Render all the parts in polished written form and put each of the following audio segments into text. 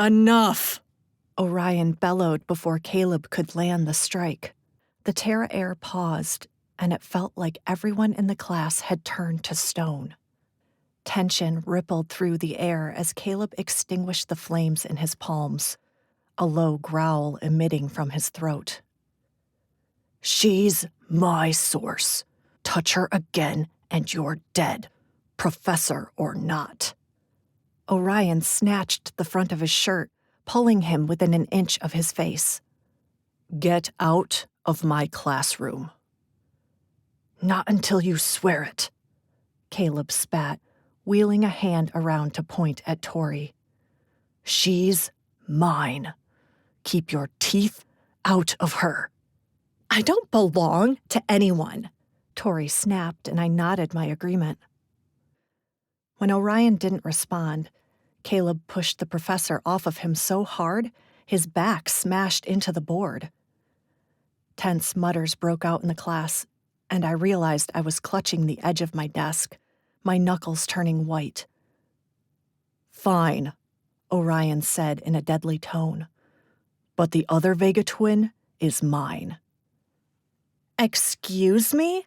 Enough! Orion bellowed before Caleb could land the strike. The Terra air paused, and it felt like everyone in the class had turned to stone. Tension rippled through the air as Caleb extinguished the flames in his palms, a low growl emitting from his throat. She's my source. Touch her again and you're dead, professor or not. Orion snatched the front of his shirt, pulling him within an inch of his face. Get out of my classroom. Not until you swear it, Caleb spat, wheeling a hand around to point at Tori. She's mine. Keep your teeth out of her. I don't belong to anyone, Tori snapped, and I nodded my agreement. When Orion didn't respond, Caleb pushed the professor off of him so hard, his back smashed into the board. Tense mutters broke out in the class, and I realized I was clutching the edge of my desk, my knuckles turning white. Fine, Orion said in a deadly tone. But the other Vega twin is mine. Excuse me?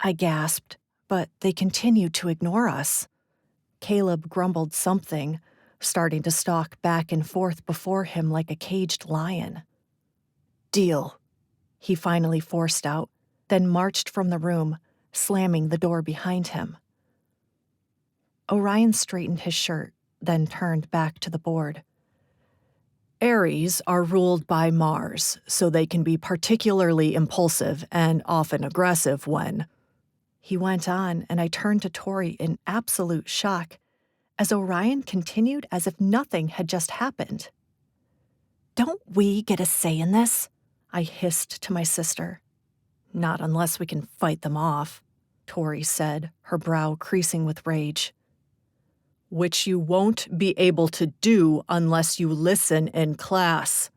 I gasped, but they continued to ignore us. Caleb grumbled something, starting to stalk back and forth before him like a caged lion. Deal, he finally forced out, then marched from the room, slamming the door behind him. Orion straightened his shirt, then turned back to the board. Aries are ruled by Mars, so they can be particularly impulsive and often aggressive when... He went on, and I turned to Tori in absolute shock as Orion continued as if nothing had just happened. Don't we get a say in this? I hissed to my sister. Not unless we can fight them off, Tori said, her brow creasing with rage. Which you won't be able to do unless you listen in class.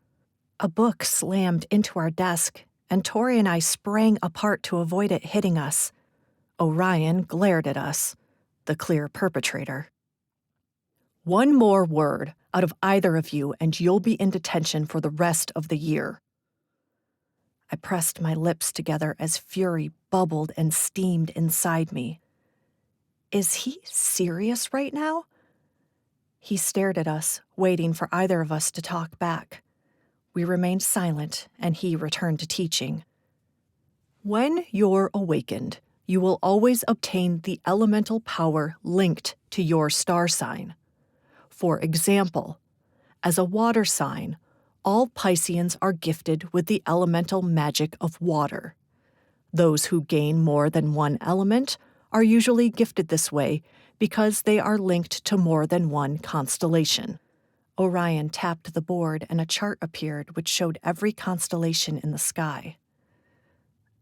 A book slammed into our desk, and Tori and I sprang apart to avoid it hitting us. Orion glared at us, the clear perpetrator. One more word out of either of you and you'll be in detention for the rest of the year. I pressed my lips together as fury bubbled and steamed inside me. Is he serious right now? He stared at us, waiting for either of us to talk back. We remained silent, and he returned to teaching. When you're awakened, you will always obtain the elemental power linked to your star sign. For example, as a water sign, all Pisceans are gifted with the elemental magic of water. Those who gain more than one element are usually gifted this way because they are linked to more than one constellation. Orion tapped the board and a chart appeared which showed every constellation in the sky.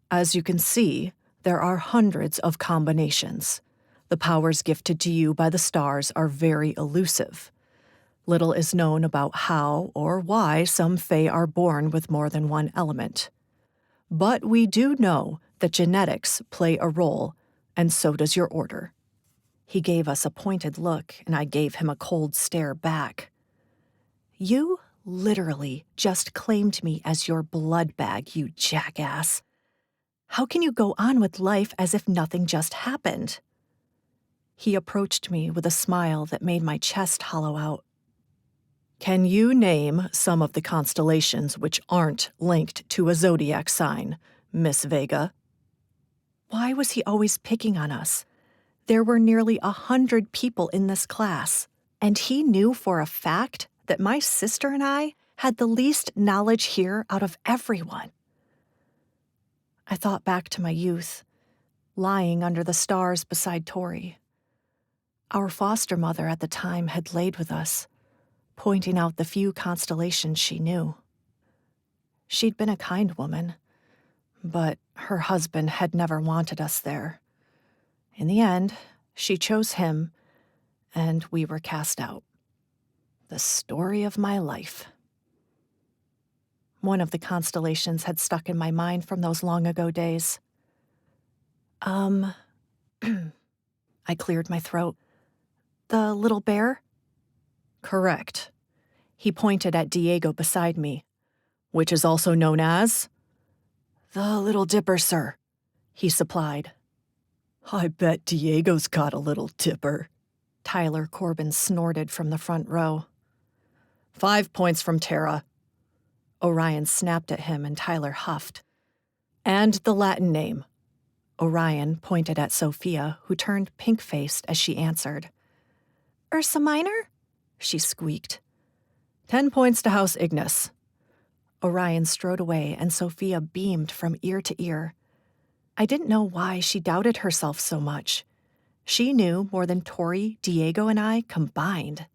As you can see, there are hundreds of combinations. The powers gifted to you by the stars are very elusive. Little is known about how or why some Fae are born with more than one element. But we do know that genetics play a role, and so does your order. He gave us a pointed look, and I gave him a cold stare back. You literally just claimed me as your blood bag, you jackass. How can you go on with life as if nothing just happened? He approached me with a smile that made my chest hollow out. Can you name some of the constellations which aren't linked to a zodiac sign, Miss Vega? Why was he always picking on us? There were nearly 100 people in this class, and he knew for a fact that my sister and I had the least knowledge here out of everyone. I thought back to my youth, lying under the stars beside Tori. Our foster mother at the time had laid with us, pointing out the few constellations she knew. She'd been a kind woman, but her husband had never wanted us there. In the end, she chose him, and we were cast out. The story of my life. One of the constellations had stuck in my mind from those long-ago days. I cleared my throat. The little bear? Correct. He pointed at Diego beside me. Which is also known as? The Little Dipper, sir, he supplied. I bet Diego's got a little dipper, Tyler Corbin snorted from the front row. 5 points from Tara. Orion snapped at him and Tyler huffed. And the Latin name. Orion pointed at Sophia, who turned pink-faced as she answered. Ursa Minor? She squeaked. 10 points to House Ignis. Orion strode away and Sophia beamed from ear to ear. I didn't know why she doubted herself so much. She knew more than Tori, Diego, and I combined.